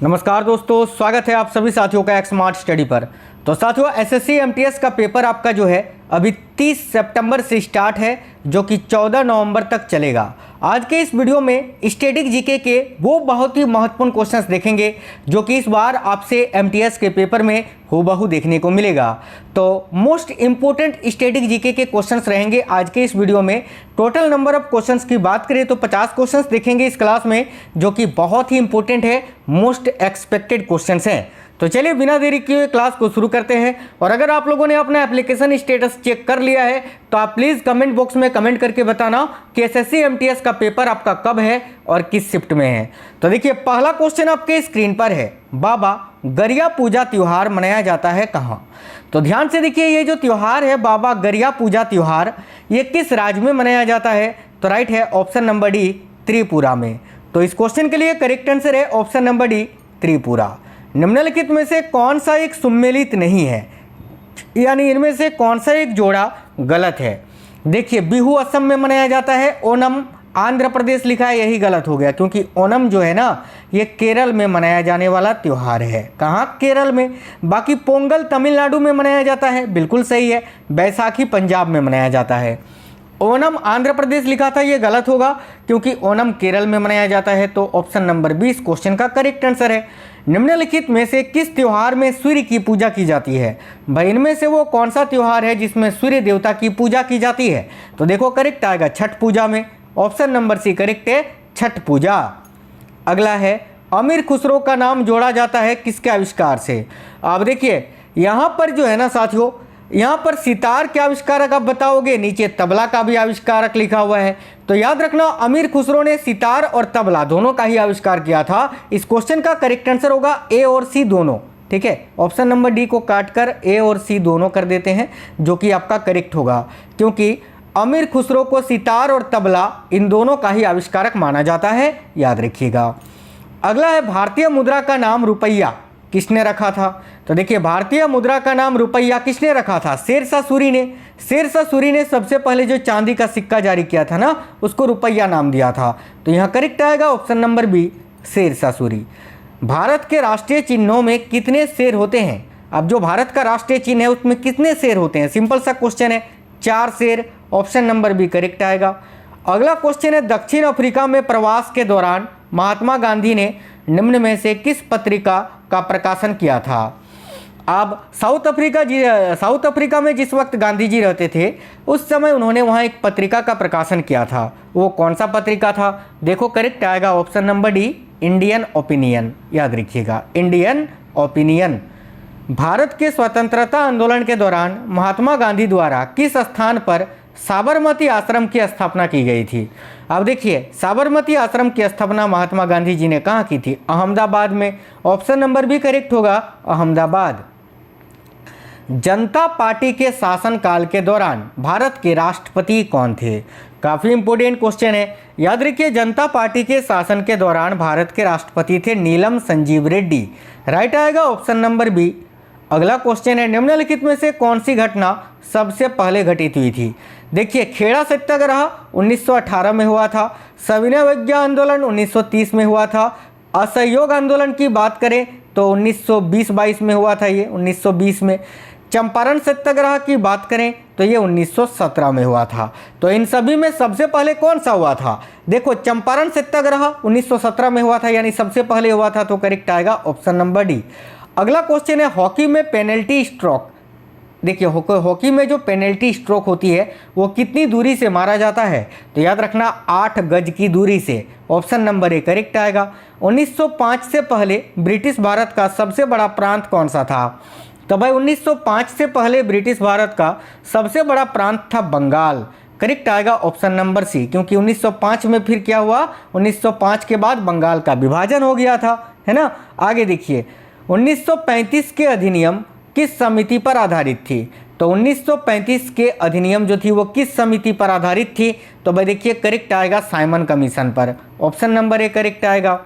नमस्कार दोस्तों, स्वागत है आप सभी साथियों का एक स्मार्ट स्टडी पर। तो साथियों, एसएससी एमटीएस का पेपर आपका जो है अभी 30 सितंबर से स्टार्ट है, जो कि 14 नवंबर तक चलेगा। आज के इस वीडियो में स्टैटिक जीके के वो बहुत ही महत्वपूर्ण क्वेश्चंस देखेंगे जो कि इस बार आपसे एमटीएस के पेपर में हूबहू देखने को मिलेगा। तो मोस्ट इंपोर्टेंट स्टैटिक जीके के क्वेश्चंस रहेंगे आज के इस वीडियो में। टोटल नंबर ऑफ क्वेश्चंस की बात करें तो 50 क्वेश्चंस देखेंगे इस क्लास में, जो कि बहुत ही इंपॉर्टेंट है, मोस्ट एक्सपेक्टेड क्वेश्चंस हैं। तो चलिए बिना देरी किए क्लास को शुरू करते हैं। और अगर आप लोगों ने अपना एप्लीकेशन स्टेटस चेक कर लिया है तो आप प्लीज़ कमेंट बॉक्स में कमेंट करके बताना कि एसएससी एमटीएस का पेपर आपका कब है और किस शिफ्ट में है। तो देखिए, पहला क्वेश्चन आपके स्क्रीन पर है, बाबा गरिया पूजा त्यौहार मनाया जाता है कहाँ? तो ध्यान से देखिए, ये जो त्यौहार है बाबा गरिया पूजा त्यौहार, ये किस राज्य में मनाया जाता है? तो राइट है ऑप्शन नंबर डी, त्रिपुरा में। तो इस क्वेश्चन के लिए करेक्ट आंसर है ऑप्शन नंबर डी, त्रिपुरा। निम्नलिखित में से कौन सा एक सुमेलित नहीं है, यानी इनमें से कौन सा एक जोड़ा गलत है? देखिए, बिहू असम में मनाया जाता है, ओनम आंध्र प्रदेश लिखा है, यही गलत हो गया क्योंकि ओनम जो है ना, ये केरल में मनाया जाने वाला त्यौहार है। कहाँ? केरल में। बाकी पोंगल तमिलनाडु में मनाया जाता है, बिल्कुल सही है। बैसाखी पंजाब में मनाया जाता है। ओनम आंध्र प्रदेश लिखा था, ये गलत होगा क्योंकि ओनम केरल में मनाया जाता है। तो ऑप्शन नंबर 20 क्वेश्चन का करेक्ट आंसर है। निम्नलिखित में से किस त्योहार में सूर्य की पूजा की जाती है? भाई, इनमें से वो कौन सा त्योहार है जिसमें सूर्य देवता की पूजा की जाती है? तो देखो करेक्ट आएगा छठ पूजा में। ऑप्शन नंबर सी करेक्ट है, छठ पूजा। अगला है, अमीर खुसरो का नाम जोड़ा जाता है किसके आविष्कार से? अब देखिए, यहाँ पर जो है ना साथियों, यहाँ पर सितार के आविष्कारक आप बताओगे, नीचे तबला का भी आविष्कारक लिखा हुआ है। तो याद रखना, अमीर खुसरो ने सितार और तबला दोनों का ही आविष्कार किया था। इस क्वेश्चन का करेक्ट आंसर होगा ए और सी दोनों। ठीक है, ऑप्शन नंबर डी को काटकर ए और सी दोनों कर देते हैं, जो कि आपका करेक्ट होगा, क्योंकि अमीर खुसरो को सितार और तबला इन दोनों का ही आविष्कारक माना जाता है, याद रखिएगा। अगला है, भारतीय मुद्रा का नाम रुपया किसने रखा था? तो देखिए, भारतीय मुद्रा का नाम रुपया किसने रखा था? शेरशाह सूरी ने। शेरशाह सूरी ने सबसे पहले जो चांदी का सिक्का जारी किया था ना, उसको रुपया नाम दिया था। तो यहाँ करेक्ट आएगा option number B, Shershah Suri. Bharat के राष्ट्रीय चिन्हों में कितने शेर होते हैं? अब जो भारत का राष्ट्रीय चिन्ह है उसमें कितने शेर होते हैं? सिंपल सा क्वेश्चन है, 4 शेर। ऑप्शन नंबर बी करेक्ट आएगा। अगला क्वेश्चन है, दक्षिण अफ्रीका में प्रवास के दौरान महात्मा गांधी ने निम्न में से किस पत्रिका का प्रकाशन किया था? अब साउथ अफ्रीका में जिस वक्त गांधी जी रहते थे उस समय उन्होंने वहाँ एक पत्रिका का प्रकाशन किया था। वो कौन सा पत्रिका था? देखो करेक्ट आएगा option number D, Indian opinion. याद रखिएगा, इंडियन ओपिनियन। भारत के स्वतंत्रता आंदोलन के दौरान महात्मा गांधी द्वारा किस स्थान पर साबरमती आश्रम की स्थापना की गई थी? अब देखिए, साबरमती आश्रम की स्थापना महात्मा गांधी जी ने कहाँ की थी? अहमदाबाद में। ऑप्शन नंबर बी करेक्ट होगा, अहमदाबाद। जनता पार्टी के शासनकाल के दौरान भारत के राष्ट्रपति कौन थे? काफ़ी इंपोर्टेंट क्वेश्चन है, याद रखिए। जनता पार्टी के शासन के दौरान भारत के राष्ट्रपति थे नीलम संजीव रेड्डी। राइट आएगा ऑप्शन नंबर बी। अगला क्वेश्चन है, निम्नलिखित में से कौन सी घटना सबसे पहले घटित हुई थी? देखिए, खेड़ा सत्याग्रह 1918 में हुआ था। सविनय अवज्ञा आंदोलन 1930 में हुआ था। असहयोग आंदोलन की बात करें तो 1920-22 में हुआ था, ये 1920 में। चंपारण सत्याग्रह की बात करें तो ये 1917 में हुआ था। तो इन सभी में सबसे पहले कौन सा हुआ था? देखो, चंपारण सत्याग्रह 1917 में हुआ था, यानी सबसे पहले हुआ था। तो करेक्ट आएगा ऑप्शन नंबर डी। अगला क्वेश्चन है, हॉकी में पेनल्टी स्ट्रोक। देखिए, हॉकी में जो पेनल्टी स्ट्रोक होती है वो कितनी दूरी से मारा जाता है? तो याद रखना, 8 गज की दूरी से। ऑप्शन नंबर ए करेक्ट आएगा। 1905 से पहले ब्रिटिश भारत का सबसे बड़ा प्रांत कौन सा था? तो भाई, 1905 से पहले ब्रिटिश भारत का सबसे बड़ा प्रांत था बंगाल। करेक्ट आएगा ऑप्शन नंबर सी, क्योंकि 1905 में फिर क्या हुआ? 1905 के बाद बंगाल का विभाजन हो गया था, है ना। आगे देखिए, 1935 के अधिनियम किस समिति पर आधारित थी? तो 1935 के अधिनियम जो थी वो किस समिति पर आधारित थी? तो भाई देखिए, करेक्ट आएगा साइमन कमीशन पर। ऑप्शन नंबर ए करेक्ट आएगा।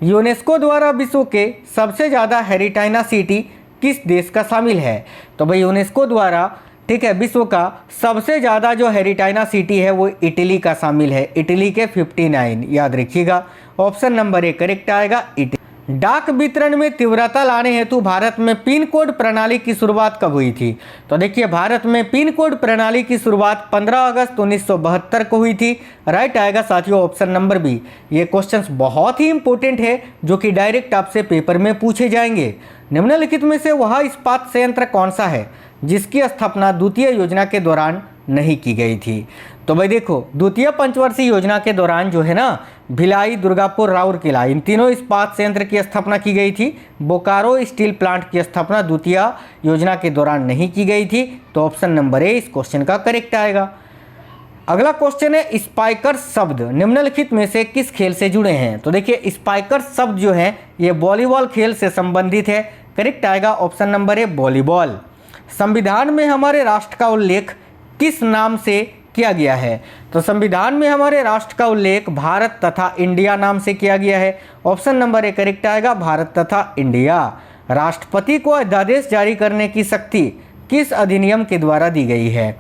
यूनेस्को द्वारा विश्व के सबसे ज़्यादा हेरिटाइना सिटी किस देश का शामिल है? तो भाई यूनेस्को द्वारा, ठीक है, विश्व का सबसे ज़्यादा जो हेरिटाइना सिटी है वो इटली का शामिल है। इटली के 59, याद रखिएगा। ऑप्शन नंबर ए करेक्ट आएगा, इटली। डाक वितरण में तीव्रता लाने हेतु भारत में पिन कोड प्रणाली की शुरुआत कब हुई थी? तो देखिए, भारत में पिन कोड प्रणाली की शुरुआत 15 अगस्त 1972 को हुई थी। राइट आएगा साथियों ऑप्शन नंबर बी। ये क्वेश्चंस बहुत ही इंपॉर्टेंट है जो कि डायरेक्ट आपसे पेपर में पूछे जाएंगे। निम्नलिखित में से वह इस्पात संयंत्र कौन सा है जिसकी स्थापना द्वितीय योजना के दौरान नहीं की गई थी? तो भाई देखो, द्वितीय पंचवर्षीय योजना के दौरान जो है ना, भिलाई, दुर्गापुर, राउरकेला, इन तीनों इस्पात संयंत्र की स्थापना की गई थी। बोकारो स्टील प्लांट की स्थापना द्वितीय योजना के दौरान नहीं की गई थी। तो ऑप्शन नंबर ए इस क्वेश्चन का करेक्ट आएगा। अगला क्वेश्चन है, स्पाइकर शब्द निम्नलिखित में से किस खेल से जुड़े हैं? तो देखिए, स्पाइकर शब्द जो है ये वॉलीबॉल खेल से संबंधित है। करेक्ट आएगा ऑप्शन नंबर ए वॉलीबॉल। संविधान में हमारे राष्ट्र का उल्लेख किस नाम से किया गया है? तो संविधान में हमारे राष्ट्र का उल्लेख भारत तथा इंडिया नाम से किया गया है। ऑप्शन नंबर ए करेक्ट आएगा, भारत तथा इंडिया। राष्ट्रपति को अध्यादेश जारी करने की शक्ति किस अधिनियम के द्वारा दी गई है?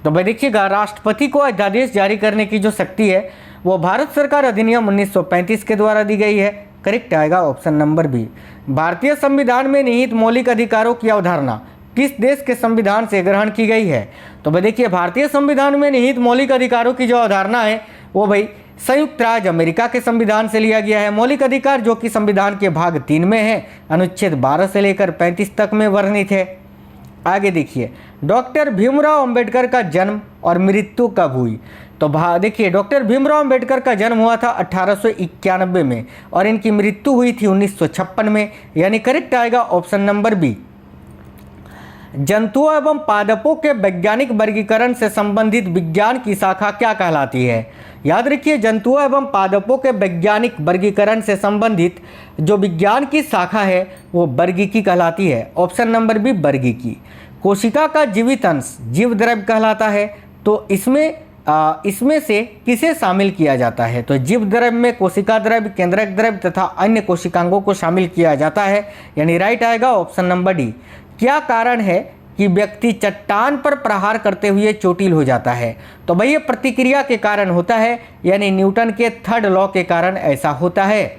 तो भाई देखिएगा, राष्ट्रपति को अध्यादेश जारी करने की जो शक्ति है वो भारत सरकार अधिनियम 1935 के द्वारा दी गई है। करेक्ट आएगा ऑप्शन नंबर बी। भारतीय संविधान में निहित मौलिक अधिकारों की अवधारणा किस देश के संविधान से ग्रहण की गई है? तो भाई देखिए, भारतीय संविधान में निहित मौलिक अधिकारों की जो अवधारणा है वो भाई संयुक्त राज्य अमेरिका के संविधान से लिया गया है। मौलिक अधिकार जो कि संविधान के भाग 3 में है, अनुच्छेद 12 से लेकर 35 तक में वर्णित है। आगे देखिए, डॉक्टर भीमराव अंबेडकर का जन्म और मृत्यु कब हुई? तो देखिए, डॉक्टर भीमराव अंबेडकर का जन्म हुआ था 1891 में और इनकी मृत्यु हुई थी 1956 में, यानी करेक्ट आएगा ऑप्शन नंबर बी। जंतुओं एवं पादपों के वैज्ञानिक वर्गीकरण से संबंधित विज्ञान की शाखा क्या कहलाती है? याद रखिए, जंतुओं एवं पादपों के वैज्ञानिक वर्गीकरण से संबंधित जो विज्ञान की शाखा है वो वर्गीकी कहलाती है। ऑप्शन नंबर बी वर्गीकी। कोशिका का जीवित अंश जीवद्रव्य कहलाता है। तो इसमें से किसे शामिल किया जाता है? तो जीवद्रव्य में कोशिका द्रव्य, केंद्रक द्रव्य तथा अन्य कोशिकांगों को शामिल किया जाता है, यानी राइट आएगा ऑप्शन नंबर डी। क्या कारण है कि व्यक्ति चट्टान पर प्रहार करते हुए चोटिल हो जाता है? तो भाई ये प्रतिक्रिया के कारण होता है, यानी न्यूटन के 3rd लॉ के कारण ऐसा होता है।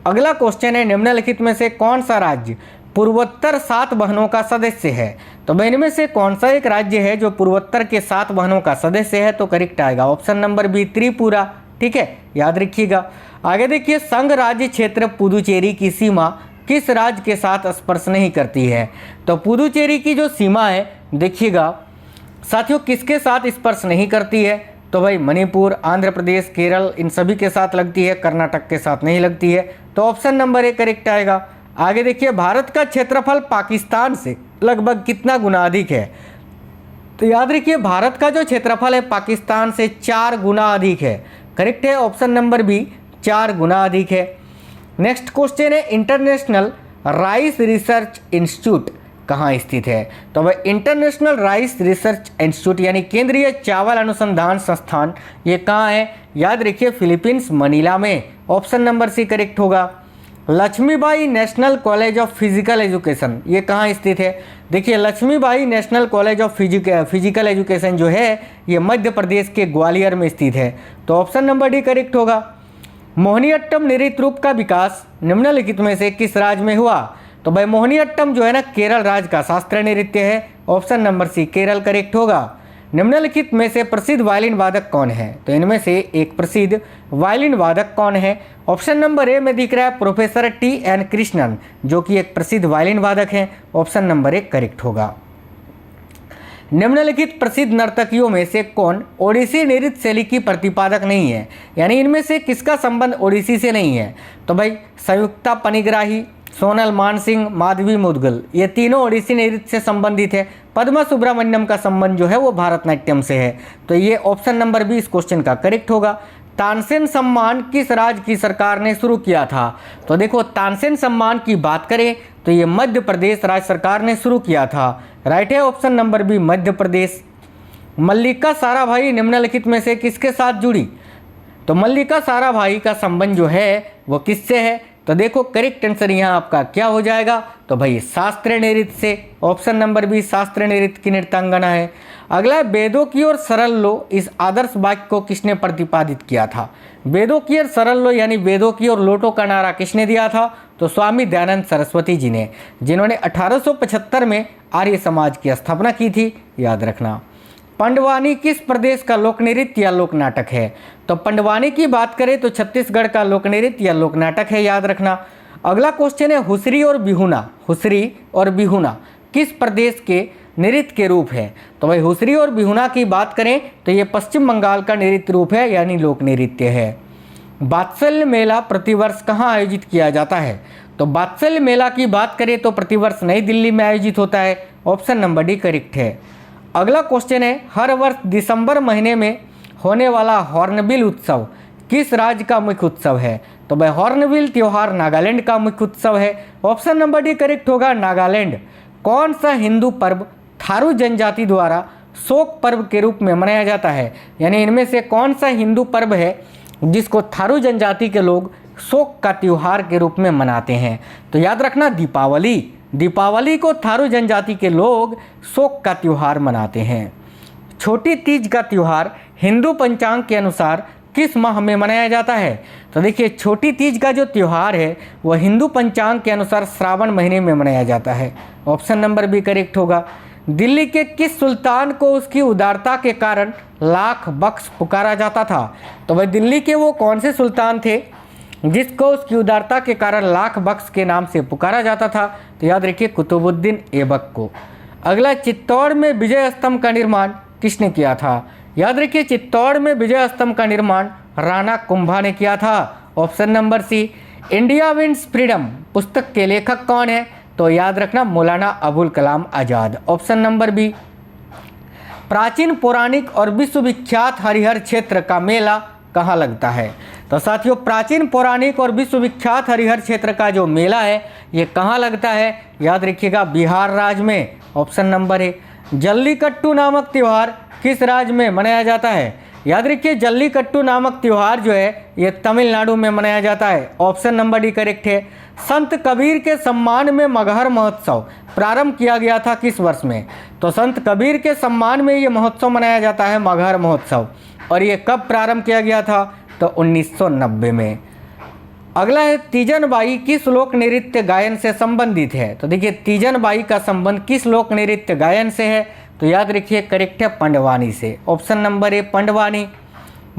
अगला क्वेश्चन है, निम्नलिखित में से कौन सा राज्य पूर्वोत्तर 7 बहनों का सदस्य है? तो भाई इनमें से कौन सा एक राज्य है जो पूर्वोत्तर के 7 बहनों का सदस्य है? तो करेक्ट आएगा ऑप्शन नंबर बी त्रिपुरा। ठीक है, याद रखिएगा। आगे देखिए, संघ राज्य क्षेत्र पुदुचेरी की सीमा किस राज्य के साथ स्पर्श नहीं करती है? तो पुदुचेरी की जो सीमा है देखिएगा साथियों, किसके साथ स्पर्श नहीं करती है? तो भाई मणिपुर, आंध्र प्रदेश, केरल, इन सभी के साथ लगती है, कर्नाटक के साथ नहीं लगती है। तो ऑप्शन नंबर ए करेक्ट आएगा। आगे देखिए, भारत का क्षेत्रफल पाकिस्तान से लगभग कितना गुना अधिक है? तो याद रखिए, भारत का जो क्षेत्रफल है पाकिस्तान से 4 गुना अधिक है। करेक्ट है ऑप्शन नंबर बी, 4 गुना अधिक है। नेक्स्ट क्वेश्चन है, इंटरनेशनल राइस रिसर्च इंस्टीट्यूट कहाँ स्थित है? तो भाई इंटरनेशनल राइस रिसर्च इंस्टीट्यूट यानी केंद्रीय चावल अनुसंधान संस्थान, ये कहाँ है? याद रखिए, फिलीपींस, मनीला में। ऑप्शन नंबर सी करेक्ट होगा। Lakshmibai national college of physical education ये कहाँ स्थित है? देखिए, Lakshmibai national college of physical education जो है ये मध्य प्रदेश के ग्वालियर में स्थित है। तो ऑप्शन नंबर डी करेक्ट होगा। मोहिनीअट्टम नृत्य रूप का विकास निम्नलिखित में से किस राज्य में हुआ? तो भाई मोहिनीअट्टम जो है ना, केरल राज्य का शास्त्रीय नृत्य है। Option number C Kerala correct होगा। निम्नलिखित में से प्रसिद्ध वायलिन वादक कौन है? तो इनमें से एक प्रसिद्ध वायलिन वादक कौन है? ऑप्शन नंबर ए में दिख रहा है प्रोफेसर टी.एन. कृष्णन, जो कि एक प्रसिद्ध वायलिन वादक हैं। ऑप्शन नंबर ए करेक्ट होगा। निम्नलिखित प्रसिद्ध नर्तकियों में से कौन ओडिसी नृत्य शैली की प्रतिपादक नहीं है? यानी इनमें से किसका संबंध ओडिसी से नहीं है? तो भाई संयुक्ता पनिग्राही, सोनल मानसिंह, माधवी मुदगल, ये तीनों ओडिसी नृत्य से संबंधित है। पद्मा सुब्रमण्यम का संबंध जो है वो भारतनाट्यम से है। तो ये ऑप्शन नंबर बी इस क्वेश्चन का करेक्ट होगा। तानसेन सम्मान किस राज्य की सरकार ने शुरू किया था? तो देखो, तानसेन सम्मान की बात करें तो ये मध्य प्रदेश राज्य सरकार ने शुरू किया था। राइट है option number B Madhya Pradesh. मल्लिका साराभाई निम्नलिखित में से किसके साथ जुड़ी? तो मल्लिका साराभाई का संबंध जो है वो किससे है? तो देखो, करेक्ट आंसर यहाँ आपका क्या हो जाएगा? तो भाई शास्त्रीय नृत्य से। ऑप्शन नंबर बी शास्त्रीय नृत्य की नृत्यांगना है। अगला है, वेदों की ओर सरल लो इस आदर्श वाक्य को किसने प्रतिपादित किया था? वेदों की ओर सरल लो यानी वेदों की ओर लौटो का नारा किसने दिया था? तो तो स्वामी दयानंद सरस्वती जी ने, जिन्होंने 1875 में आर्य समाज की स्थापना की थी, याद रखना। पंडवानी किस प्रदेश का लोक नृत्य या लोक नाटक है? तो पंडवानी की बात करें तो छत्तीसगढ़ का लोक नृत्य या लोक नाटक है, याद रखना। अगला क्वेश्चन है हुसरी और बिहुना, हुसरी और बिहुना किस प्रदेश के नृत्य के रूप है? तो भाई हुसरी और बिहुना की बात करें तो ये पश्चिम बंगाल का नृत्य रूप है, यानी लोक नृत्य है। वात्सल्य मेला प्रतिवर्ष कहाँ आयोजित किया जाता है? तो वात्सल्य मेला की बात करें तो प्रतिवर्ष नई दिल्ली में आयोजित होता है, ऑप्शन नंबर डी करेक्ट है। अगला क्वेश्चन है हर वर्ष दिसंबर महीने में होने वाला हॉर्नबिल उत्सव किस राज्य का मुख्य उत्सव है? तो भाई हॉर्नबिल त्योहार नागालैंड का मुख्य उत्सव है, ऑप्शन नंबर डी करेक्ट होगा, नागालैंड। कौन सा हिंदू पर्व थारू जनजाति द्वारा शोक पर्व के रूप में मनाया जाता है? यानी इनमें से कौन सा हिंदू पर्व है जिसको थारू जनजाति के लोग शोक का त्योहार के रूप में मनाते हैं? तो याद रखना दीपावली, दीपावली को थारू जनजाति के लोग शोक का त्योहार मनाते हैं। छोटी तीज का त्योहार हिंदू पंचांग के अनुसार किस माह में मनाया जाता है? तो देखिए छोटी तीज का जो त्योहार है वह हिंदू पंचांग के अनुसार श्रावण महीने में मनाया जाता है, ऑप्शन नंबर बी करेक्ट होगा। दिल्ली के किस सुल्तान को उसकी उदारता के कारण लाख बख्श पुकारा जाता था? तो वह दिल्ली के वो कौन से सुल्तान थे जिसको उसकी उदारता के कारण लाख बख्श के नाम से पुकारा जाता था? तो याद रखिए कुतुबुद्दीन ऐबक को। अगला चित्तौड़ में विजय स्तंभ का निर्माण किसने किया था? याद रखिए चित्तौड़ में विजय स्तंभ का निर्माण राणा कुंभा ने किया था, option number C. India wins freedom पुस्तक के लेखक कौन है? तो याद रखना Maulana Abul Kalam Azad, option number B. प्राचीन पौराणिक और विश्वविख्यात हरिहर क्षेत्र का मेला कहाँ लगता है? तो साथियों प्राचीन पौराणिक और विश्वविख्यात हरिहर क्षेत्र का जो मेला है ये कहाँ लगता है? याद रखिएगा बिहार राज्य में, ऑप्शन नंबर ए। जल्लीकट्टू नामक त्यौहार किस राज्य में मनाया जाता है? याद रखिए जल्लीकट्टू नामक त्यौहार जो है ये तमिलनाडु में मनाया जाता है, ऑप्शन नंबर डी करेक्ट है। संत कबीर के सम्मान में मगहर महोत्सव प्रारंभ किया गया था किस वर्ष में? तो संत कबीर के सम्मान में ये महोत्सव मनाया जाता है मगहर महोत्सव, और ये कब प्रारंभ किया गया था? तो 1990 में। अगला है तीजन बाई किस लोक नृत्य गायन से संबंधित है? तो देखिए तीजन बाई का संबंध किस लोक नृत्य गायन से है? तो याद रखिए करेक्ट है पंडवानी से, ऑप्शन नंबर ए पंडवानी।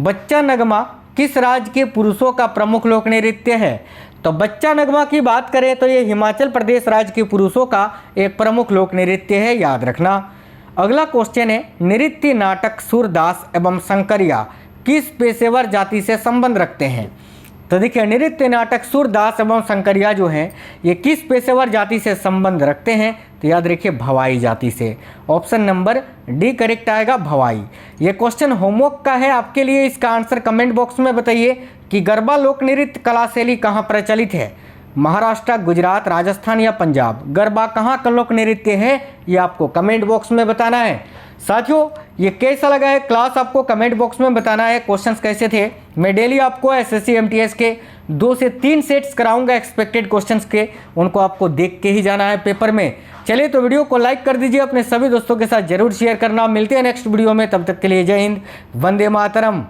बच्चा नगमा किस राज्य के पुरुषों का प्रमुख लोक नृत्य है? तो बच्चा नगमा की बात करें तो ये हिमाचल प्रदेश राज्य के पुरुषों का एक प्रमुख लोक नृत्य है, याद रखना। अगला क्वेश्चन है नृत्य नाटक सूरदास एवं शंकरिया किस पेशेवर जाति से संबंध रखते हैं? तो देखिए नृत्य नाटक सूरदास एवं शंकरिया जो हैं ये किस पेशेवर जाति से संबंध रखते हैं? तो याद रखिए भवाई जाति से, ऑप्शन नंबर डी करेक्ट आएगा भवाई। ये क्वेश्चन होमवर्क का है आपके लिए, इसका आंसर कमेंट बॉक्स में बताइए कि गरबा लोक नृत्य कला शैली कहाँ प्रचलित है? महाराष्ट्र, गुजरात, राजस्थान या पंजाब? गरबा कहाँ का लोक नृत्य है ये आपको कमेंट बॉक्स में बताना है। साथियों ये कैसा लगा है क्लास आपको कमेंट बॉक्स में बताना है। क्वेश्चंस कैसे थे? मैं डेली आपको एसएससी एमटीएस के 2 से 3 सेट्स कराऊंगा एक्सपेक्टेड क्वेश्चंस के, उनको आपको देख के ही जाना है पेपर में। चलिए तो वीडियो को लाइक कर दीजिए, अपने सभी दोस्तों के साथ जरूर शेयर करना। मिलते हैं नेक्स्ट वीडियो में, तब तक के लिए जय हिंद, वंदे मातरम।